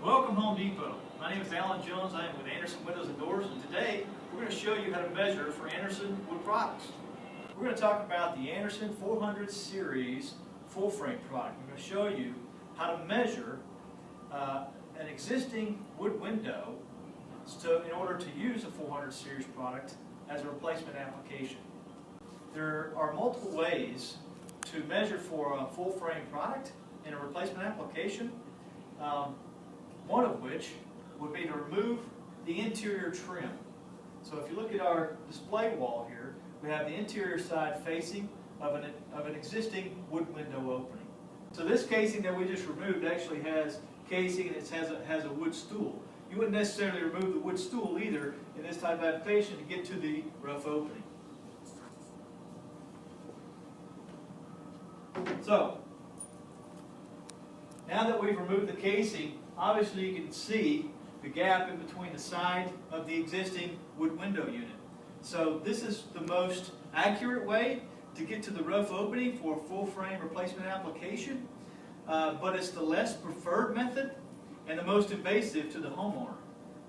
Welcome Home Depot. My name is Alan Jones. I am with Anderson Windows and Doors, and today we're going to show you how to measure for Anderson wood products. We're going to talk about the Anderson 400 series full frame product. We're going to show you how to measure an existing wood window in order to use a 400 series product as a replacement application. There are multiple ways to measure for a full frame product in a replacement application. One of which would be to remove the interior trim. So if you look at our display wall here, we have the interior side facing of an existing wood window opening. So this casing that we just removed actually has casing and it has a wood stool. You wouldn't necessarily remove the wood stool either in this type of application to get to the rough opening. So now that we've removed the casing, obviously you can see the gap in between the side of the existing wood window unit. So this is the most accurate way to get to the rough opening for a full frame replacement application, but it's the less preferred method and the most invasive to the homeowner.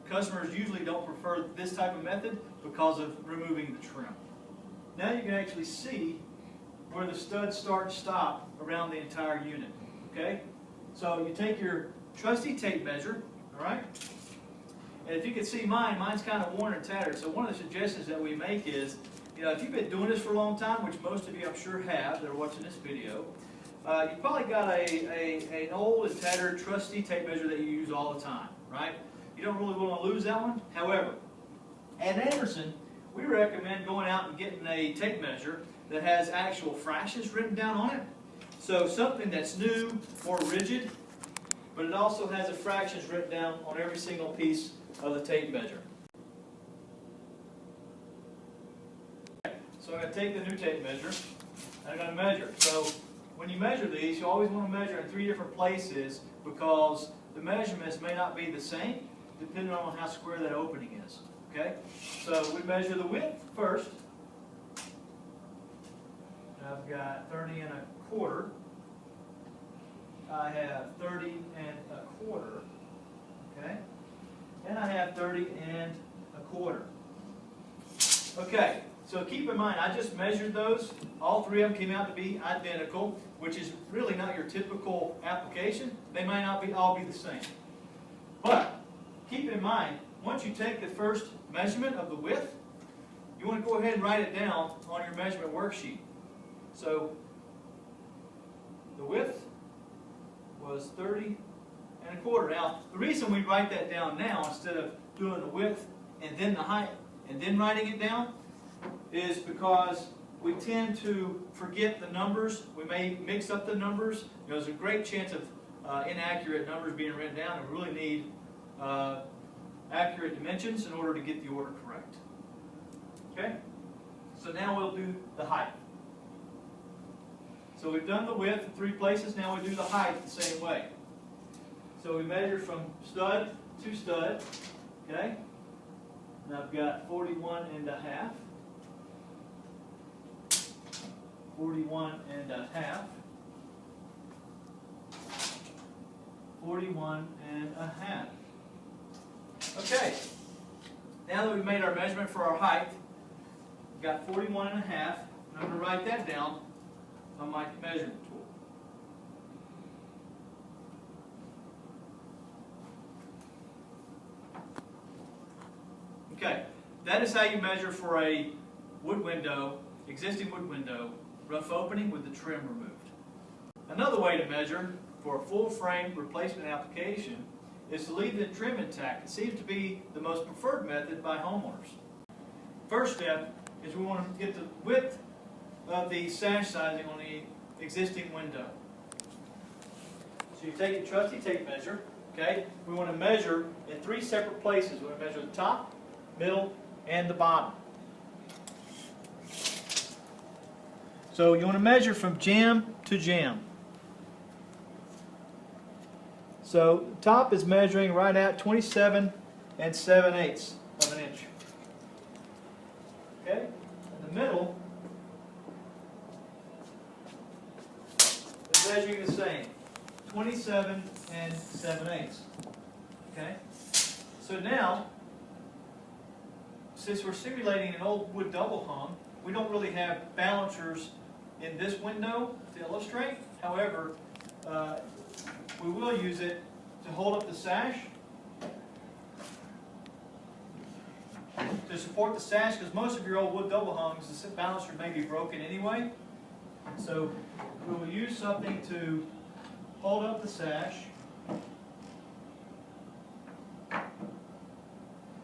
Customers usually don't prefer this type of method because of removing the trim. Now you can actually see where the studs start and stop around the entire unit. Okay? So you take your trusty tape measure, all right? And if you can see mine's kind of worn and tattered. So one of the suggestions that we make is, if you've been doing this for a long time, which most of you I'm sure have that are watching this video, you've probably got an old and tattered trusty tape measure that you use all the time, right? You don't really want to lose that one. However, at Anderson, we recommend going out and getting a tape measure that has actual fractions written down on it. So something that's new, more rigid, but it also has the fractions written down on every single piece of the tape measure. So I'm going to take the new tape measure and I'm going to measure. So when you measure these, you always want to measure in 3 different places because the measurements may not be the same depending on how square that opening is. Okay? So we measure the width first. I've got 30 1/4. I have 30 1/4, okay? And I have 30 1/4. Okay, so keep in mind, I just measured those. All 3 of them came out to be identical, which is really not your typical application. They might not all be the same. But keep in mind, once you take the first measurement of the width, you want to go ahead and write it down on your measurement worksheet. So the width was 30 1/4. Now, the reason we write that down now instead of doing the width and then the height and then writing it down is because we tend to forget the numbers. We may mix up the numbers. There's a great chance of inaccurate numbers being written down, and we really need accurate dimensions in order to get the order correct. Okay? So now we'll do the height. So we've done the width in 3 places, now we do the height the same way. So we measure from stud to stud, okay? And I've got 41 1/2, 41 1/2, 41 1/2. Okay, now that we've made our measurement for our height, we've got 41 1/2, and I'm going to write that down on my measuring tool. Okay, that is how you measure for a wood window, existing wood window, rough opening with the trim removed. Another way to measure for a full frame replacement application is to leave the trim intact. It seems to be the most preferred method by homeowners. First step is we want to get the width of the sash sizing on the existing window. So you take your trusty tape measure, okay? We want to measure in 3 separate places. We want to measure the top, middle, and the bottom. So you want to measure from jamb to jamb. So top is measuring right at 27 7/8 of an inch. Okay? In the middle is measuring the same, 27 7/8. Okay? So now, since we're simulating an old wood double hung, we don't really have balancers in this window to illustrate. However, we will use it to hold up the sash, to support the sash, because most of your old wood double hungs, the balancer may be broken anyway. So we will use something to hold up the sash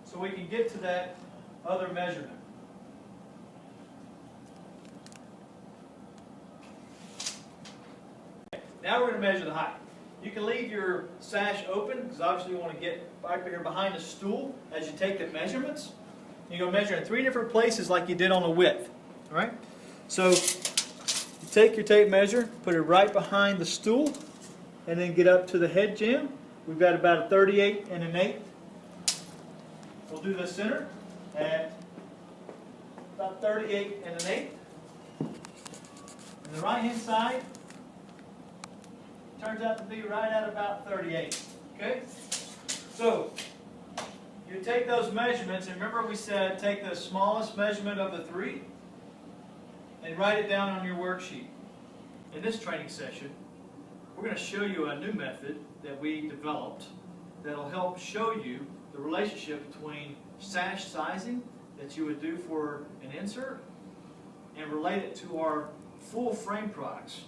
so we can get to that other measurement. Now we're going to measure the height. You can leave your sash open because obviously you want to get right here behind the stool as you take the measurements. You're going to measure in 3 different places like you did on the width. All right? So you take your tape measure, put it right behind the stool, and then get up to the head jamb. We've got about a 38 and an 8. We'll do the center at about 38 and an 8. And the right hand side turns out to be right at about 38. Okay? So you take those measurements, and remember we said take the smallest measurement of the 3 and write it down on your worksheet. In this training session, we're going to show you a new method that we developed that will help show you the relationship between sash sizing that you would do for an insert and relate it to our full frame products.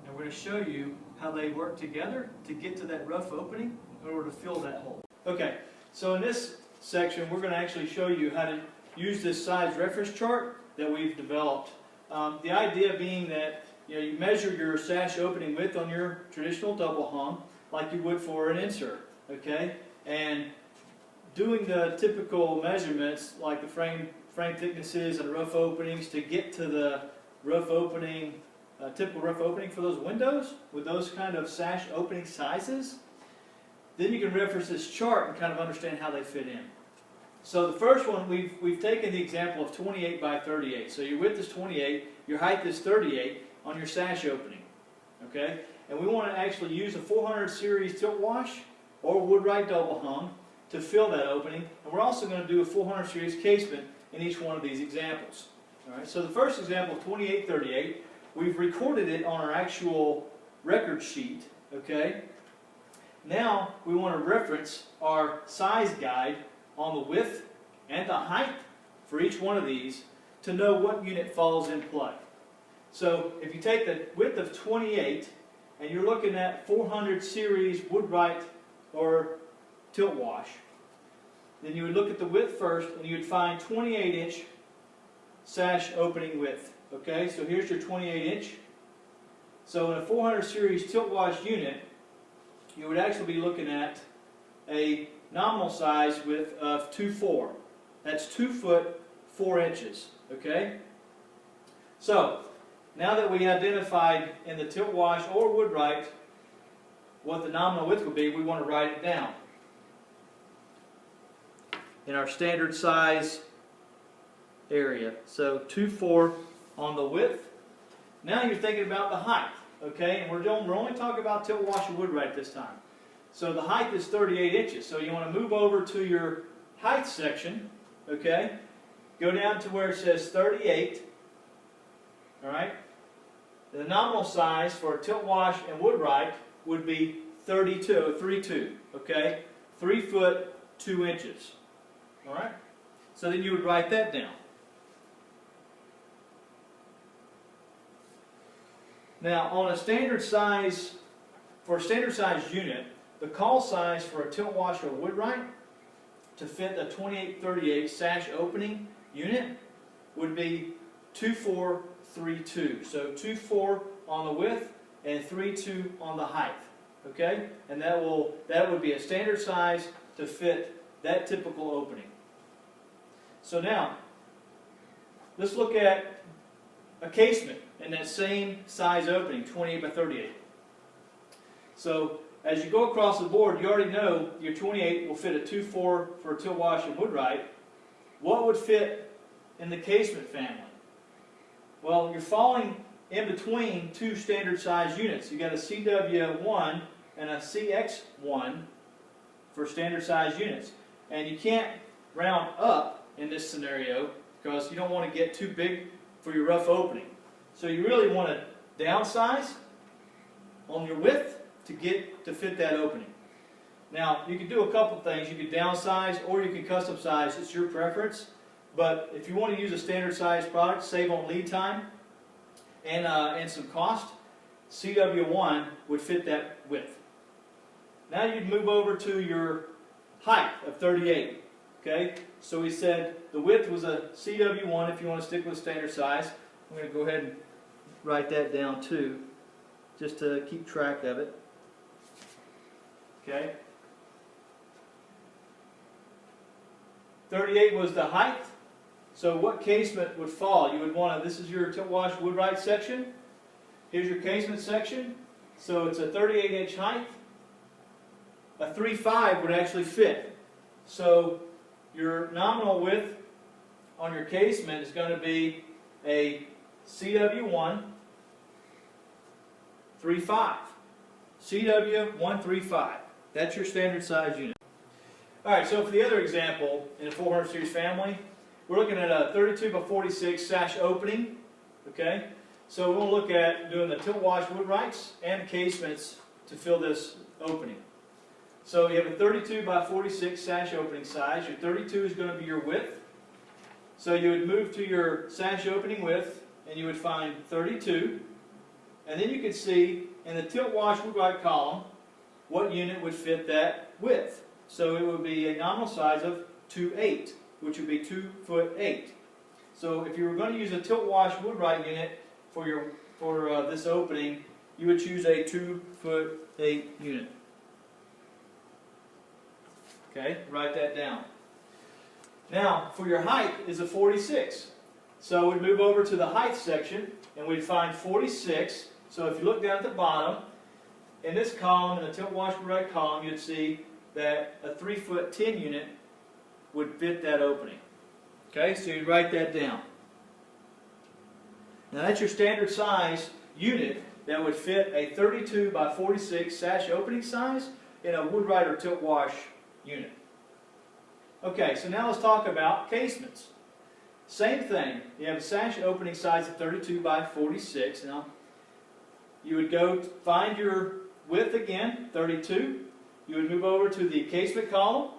And we're going to show you how they work together to get to that rough opening in order to fill that hole. Okay, so in this section we're going to actually show you how to use this size reference chart that we've developed. The idea being that you measure your sash opening width on your traditional double hung like you would for an insert, okay? And doing the typical measurements like the frame thicknesses and rough openings to get to the rough opening, typical rough opening for those windows with those kind of sash opening sizes, then you can reference this chart and kind of understand how they fit in. So the first one, we've taken the example of 28 by 38. So your width is 28, your height is 38 on your sash opening, okay? And we want to actually use a 400 series tilt wash or Woodwright double hung to fill that opening. And we're also going to do a 400 series casement in each one of these examples. All right, so the first example, 2838, we've recorded it on our actual record sheet, okay? Now we want to reference our size guide on the width and the height for each one of these to know what unit falls in play. So if you take the width of 28 and you're looking at 400 series Woodwright or tilt wash, then you would look at the width first and you would find 28-inch sash opening width. Okay, so here's your 28-inch. So in a 400 series tilt wash unit, you would actually be looking at a nominal size width of 2.4. That's 2 foot 4 inches. Okay? So now that we identified in the tilt wash or Woodwright what the nominal width would be, we want to write it down in our standard size area. So 2.4 on the width. Now you're thinking about the height, okay? And we're only talking about tilt wash and Woodwright this time. So the height is 38 inches. So you want to move over to your height section, okay? Go down to where it says 38, all right? The nominal size for a tilt wash and Woodwright would be 32, okay? 3 foot 2 inches, all right? So then you would write that down. Now, on a standard size, for a standard size unit, the call size for a tilt wash or Woodwright to fit a 2838 sash opening unit would be 2432. So 24 on the width and 32 on the height. Okay? And that would be a standard size to fit that typical opening. So now, let's look at a casement in that same size opening, 28 by 38. So as you go across the board, you already know your 28 will fit a 2.4 for a tilt wash and Woodwright. What would fit in the casement family? Well, you're falling in between two standard size units. You've got a CW1 and a CX1 for standard size units. And you can't round up in this scenario because you don't want to get too big for your rough opening. So you really want to downsize on your width to fit that opening. Now, you can do a couple things. You can downsize or you can custom size. It's your preference. But if you want to use a standard size product, save on lead time and some cost, CW1 would fit that width. Now you'd move over to your height of 38. Okay? So we said the width was a CW1 if you want to stick with standard size. I'm going to go ahead and write that down too, just to keep track of it. Okay? 38 was the height. So what casement would fall? You would want to, this is your tilt wash woodwright section. Here's your casement section. So it's a 38-inch height. A 3.5 would actually fit. So your nominal width on your casement is going to be a CW1 3.5. CW135. That's your standard size unit. Alright, so for the other example, in the 400 series family, we're looking at a 32 by 46 sash opening. Okay? So we'll look at doing the tilt wash woodwrights and casements to fill this opening. So you have a 32 by 46 sash opening size. Your 32 is going to be your width. So you would move to your sash opening width and you would find 32. And then you could see in the tilt wash woodwright column what unit would fit that width. So it would be a nominal size of 2.8, which would be 2'8". So if you were going to use a tilt wash woodwright unit for this opening, you would choose a 2'8" unit. Okay, write that down. Now, for your height is a 46. So we'd move over to the height section and we'd find 46. So if you look down at the bottom, in this column, in the tilt wash woodwright column, you'd see that a 3'10" unit would fit that opening. Okay, so you write that down. Now that's your standard size unit that would fit a 32 by 46 sash opening size in a woodwright or tilt wash unit. Okay, so now let's talk about casements. Same thing. You have a sash opening size of 32 by 46. Now, you would go find your width again, 32. You would move over to the casement column.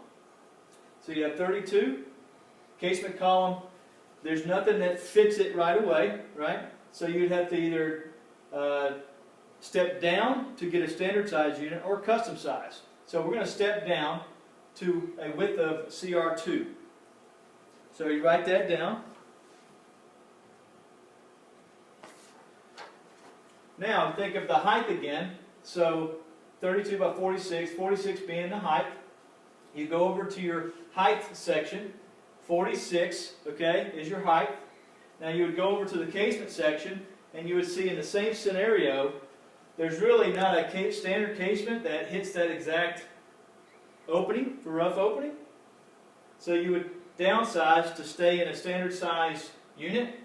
So you have 32. Casement column, there's nothing that fits it right away, right? So you'd have to either step down to get a standard size unit or custom size. So we're going to step down to a width of CR2. So you write that down. Now think of the height again. So 32 by 46, 46 being the height. You go over to your height section. 46, okay, is your height. Now you would go over to the casement section and you would see in the same scenario, there's really not a standard casement that hits that exact opening for rough opening. So you would downsize to stay in a standard size unit,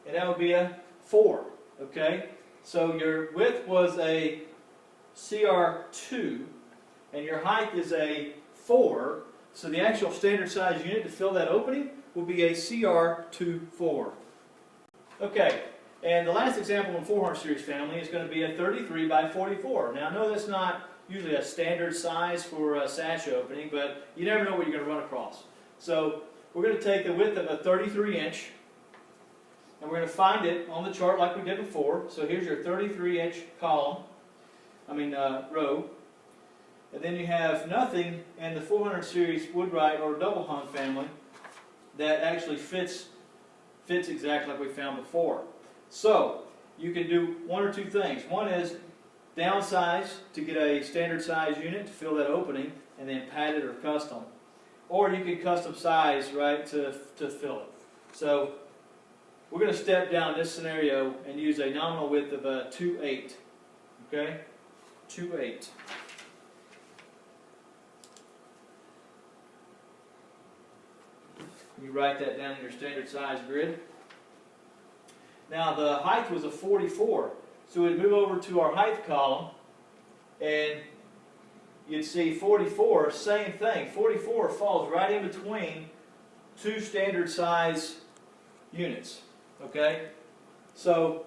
and that would be a 4, okay? So your width was a CR2 and your height is a 4, so the actual standard size unit to fill that opening will be a CR24. Okay, and the last example in 400 series family is going to be a 33 by 44. Now I know that's not usually a standard size for a sash opening, but you never know what you're going to run across. So we're going to take the width of a 33-inch and we're going to find it on the chart like we did before. So here's your 33-inch row. And then you have nothing in the 400 series woodwright or double hung family that actually fits exactly like we found before. So you can do one or two things. One is downsize to get a standard size unit to fill that opening and then pad it or custom. Or you can custom size, right, to fill it. So we're going to step down in this scenario and use a nominal width of a 2'8". Okay? 2'8". You write that down in your standard size grid. Now the height was a 44. So we'd move over to our height column and you'd see 44, same thing. 44 falls right in between two standard size units. Okay? So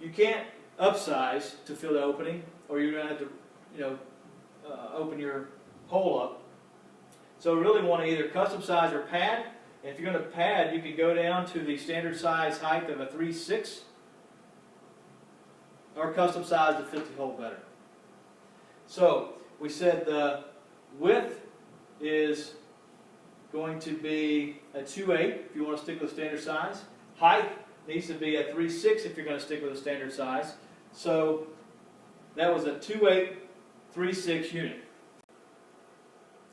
you can't upsize to fill the opening, or you're going to have to, open your hole up. So we really want to either custom size or pad. And if you're going to pad, you can go down to the standard size height of a 3/6, or custom size to fit the hole better. So we said the width is going to be a 2/8 if you want to stick with standard size. Height needs to be a 3/6 if you're going to stick with a standard size. So that was a 2/8, 3/6 unit.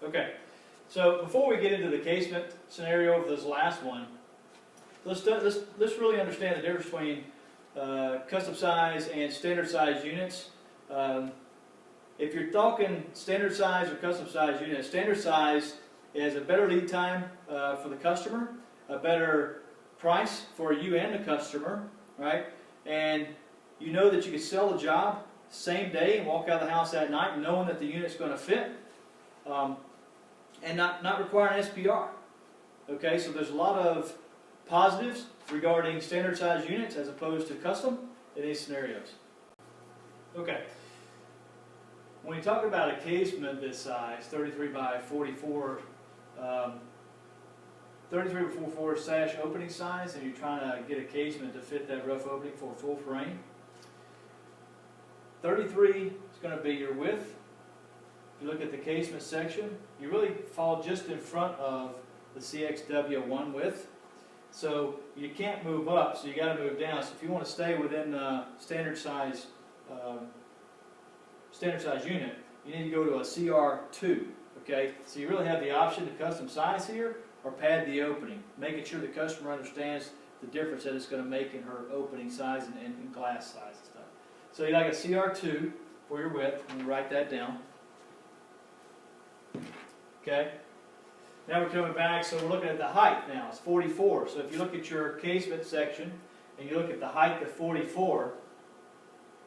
Okay, so before we get into the casement scenario of this last one, let's really understand the difference between custom size and standard size units. If you're talking standard size or custom size unit, standard size is a better lead time for the customer, a better price for you and the customer, right? And you know that you can sell the job same day and walk out of the house that night knowing that the unit's going to fit, and not require an SPR. Okay, so there's a lot of positives regarding standard size units as opposed to custom in these scenarios. Okay, when you talk about a casement this size, 33 by 44, 33 by 44 sash opening size, and you're trying to get a casement to fit that rough opening for a full frame, 33 is going to be your width. If you look at the casement section, you really fall just in front of the CXW1 width. So you can't move up, so you got to move down. So if you want to stay within standard size unit, you need to go to a CR2. Okay, so you really have the option to custom size here or pad the opening, making sure the customer understands the difference that it's going to make in her opening size and glass size and stuff. So you like a CR2 for your width. I'm going to write that down. Okay. Now we're coming back, so we're looking at the height now. It's 44. So if you look at your casement section and you look at the height of 44,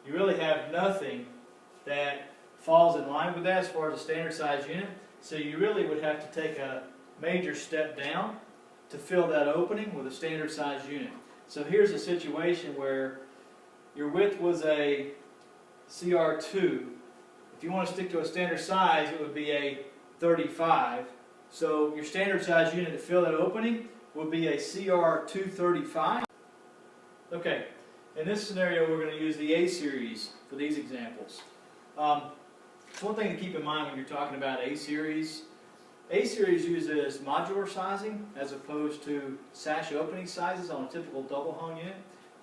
you really have nothing that falls in line with that as far as a standard size unit. So you really would have to take a major step down to fill that opening with a standard size unit. So here's a situation where your width was a CR2. If you want to stick to a standard size, it would be a 35. So your standard size unit to fill that opening would be a CR235. Okay, in this scenario we're going to use the A series for these examples. It's one thing to keep in mind when you're talking about A series. A series uses modular sizing as opposed to sash opening sizes on a typical double hung unit.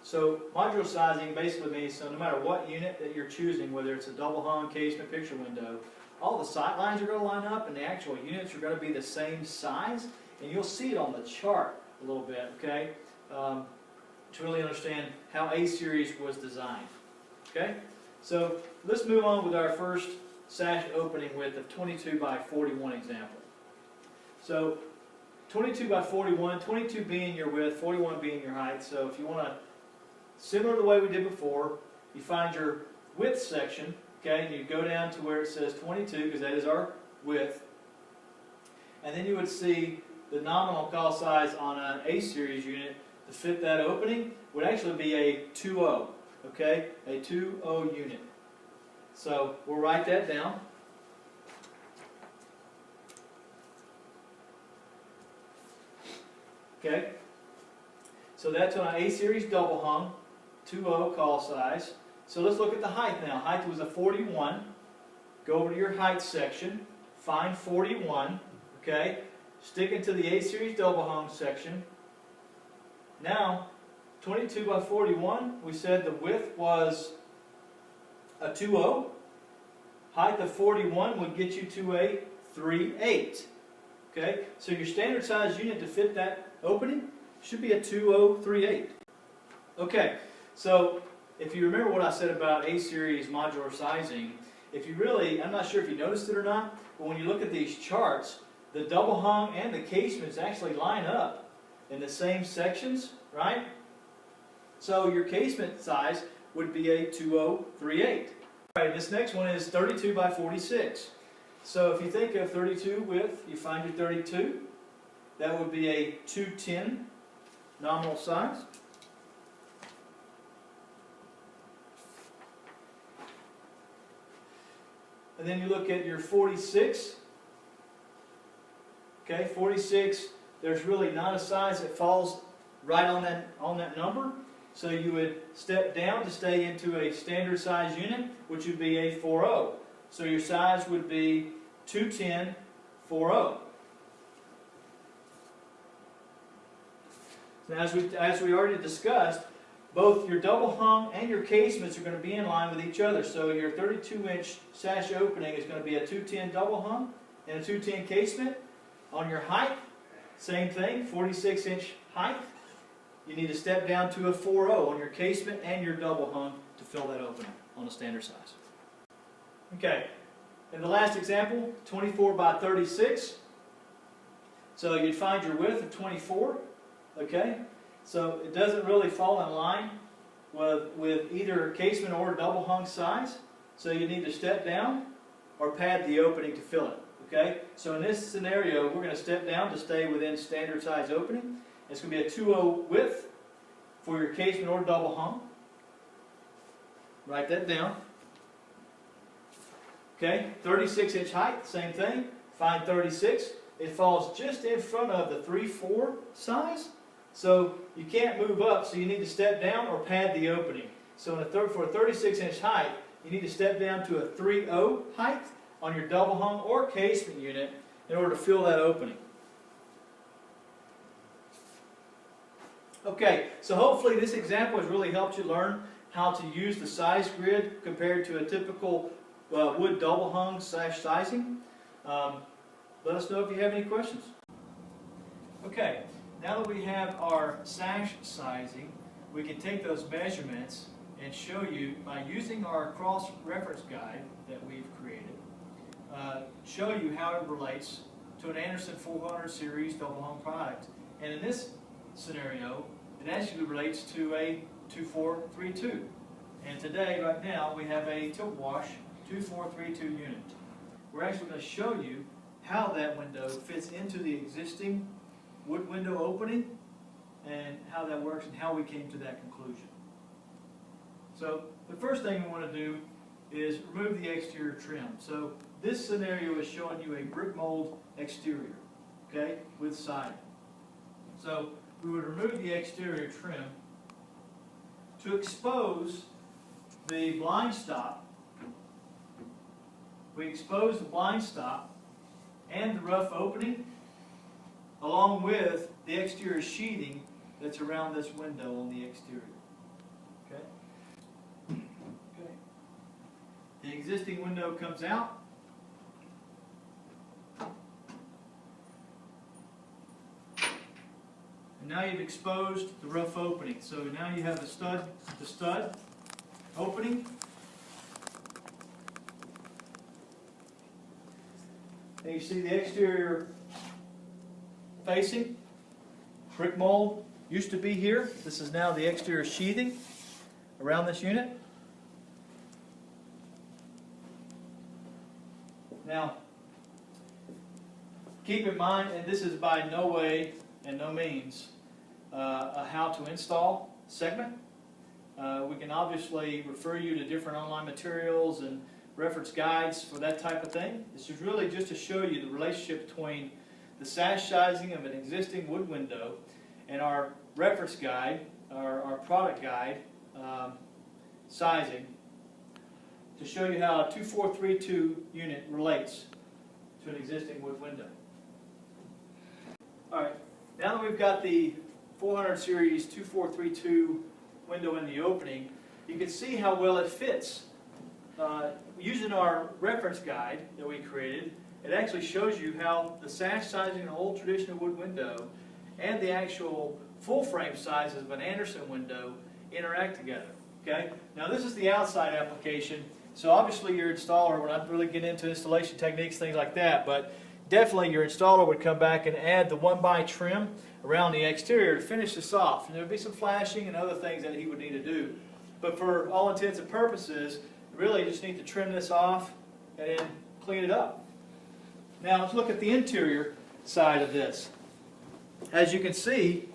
So modular sizing basically means so no matter what unit that you're choosing, whether it's a double hung, casement, picture window, all the sight lines are going to line up and the actual units are going to be the same size, and you'll see it on the chart a little bit, okay, to really understand how A series was designed. Okay, so let's move on with our first sash opening width of 22 by 41 example. So 22 by 41, 22 being your width, 41 being your height. So if you want to, similar to the way we did before, you find your width section, okay, and you go down to where it says 22 because that is our width. And then you would see the nominal call size on an A series unit to fit that opening would actually be a 2.0, okay, a 2.0 unit. So we'll write that down. Okay, so that's on an A series double hung, 2.0 call size. So let's look at the height now. Height was a 41. Go over to your height section, find 41, okay, stick it to the A series double hung section. Now, 22 by 41, we said the width was a 2.0. Height of 41 would get you to a 3.8. Okay, so your standard size unit to fit that opening should be a 2.038. Okay, so if you remember what I said about A series modular sizing, if you really, I'm not sure if you noticed it or not, but when you look at these charts, the double hung and the casements actually line up in the same sections, right? So your casement size would be a 2.038. All right, this next one is 32 by 46. So if you think of 32 width, you find your 32. That would be a 210 nominal size. And then you look at your 46. Okay, 46, there's really not a size that falls right on that number. So you would step down to stay into a standard size unit, which would be a 40. So your size would be 210, 40. Now, as we already discussed, both your double hung and your casements are going to be in line with each other. So your 32-inch sash opening is going to be a 210 double hung and a 210 casement. On your height, same thing, 46-inch height. You need to step down to a 40 on your casement and your double hung to fill that opening on a standard size. Okay, and the last example, 24 by 36. So you'd find your width of 24. Okay, so it doesn't really fall in line with either casement or double hung size. So you need to step down or pad the opening to fill it. Okay, so in this scenario, we're going to step down to stay within standard size opening. It's going to be a 2.0 width for your casement or double hung. Write that down. Okay, 36-inch height, same thing. Find 36. It falls just in front of the 3/4 size. So you can't move up, so you need to step down or pad the opening. So for a 36-inch height, you need to step down to a 3.0 height on your double hung or casement unit in order to fill that opening. Okay, so hopefully this example has really helped you learn how to use the size grid compared to a typical wood double hung sash sizing. Let us know if you have any questions. Okay, now that we have our sash sizing, we can take those measurements and show you, by using our cross-reference guide that we've created, show you how it relates to an Anderson 400 series double hung product. And in this scenario, it actually relates to a 2432. And today, right now, we have a tilt wash 2432 unit. We're actually going to show you how that window fits into the existing wood window opening and how that works and how we came to that conclusion. So the first thing we want to do is remove the exterior trim. So this scenario is showing you a brick mold exterior, okay, with siding. So we would remove the exterior trim to expose the blind stop. We expose the blind stop and the rough opening along with the exterior sheething that's around this window on the exterior. Okay? Okay. The existing window comes out. And now you've exposed the rough opening. So now you have the stud opening. And you see the exterior facing. Brick mold used to be here. This is now the exterior sheathing around this unit. Now, keep in mind, and this is by no way and no means a how to install segment. We can obviously refer you to different online materials and reference guides for that type of thing. This is really just to show you the relationship between the sash sizing of an existing wood window and our reference guide, our product guide sizing, to show you how a 2432 unit relates to an existing wood window. Alright, now that we've got the 400 series 2432 window in the opening, you can see how well it fits. Using our reference guide that we created, it actually shows you how the sash sizing of an old traditional wood window and the actual full frame sizes of an Anderson window interact together. Okay? Now this is the outside application, so obviously your installer, we're not really getting into installation techniques, things like that, but definitely your installer would come back and add the 1x trim around the exterior to finish this off. And there would be some flashing and other things that he would need to do. But for all intents and purposes, you really just need to trim this off and then clean it up. Now let's look at the interior side of this. As you can see,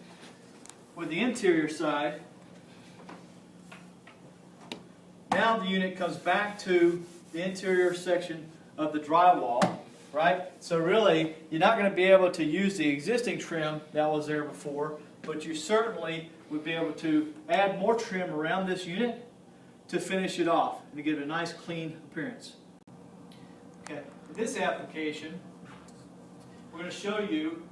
with the interior side, now the unit comes back to the interior section of the drywall, right? So really, you're not going to be able to use the existing trim that was there before, but you certainly would be able to add more trim around this unit to finish it off and to give it a nice clean appearance. Okay, in this application, we're going to show you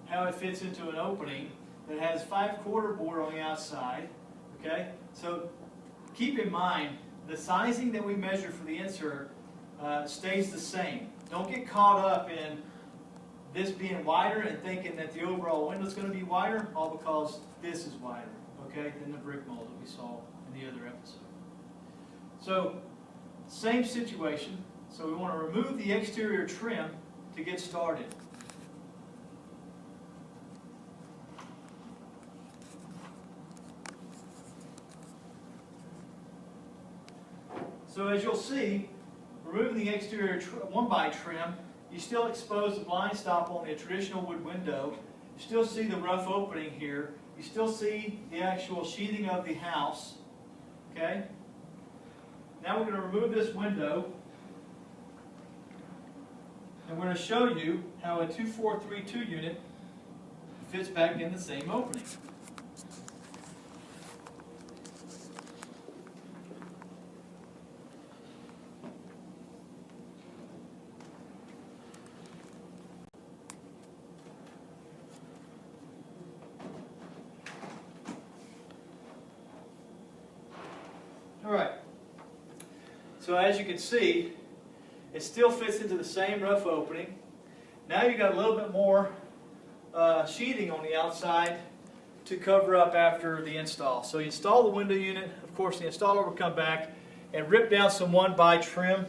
how it fits into an opening that has 5/4 board on the outside. Okay, so keep in mind the sizing that we measure for the insert stays the same. Don't get caught up in this being wider and thinking that the overall window is going to be wider, all because this is wider, okay, than the brick mold that we saw in the other episode. So, same situation. So we want to remove the exterior trim to get started. So as you'll see, removing the exterior 1x trim, you still expose the blind stop on the traditional wood window. You still see the rough opening here. You still see the actual sheathing of the house. Okay? Now we're going to remove this window, and we're going to show you how a 2432 unit fits back in the same opening. Alright, so as you can see, it still fits into the same rough opening. Now you've got a little bit more sheathing on the outside to cover up after the install. So you install the window unit, of course the installer will come back and rip down some 1x trim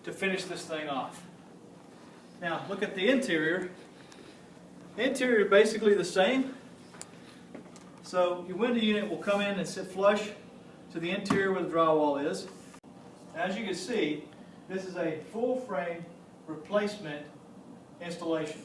to finish this thing off. Now look at the interior. The interior is basically the same. So your window unit will come in and sit flush to the interior where the drywall is. As you can see, this is a full frame replacement installation.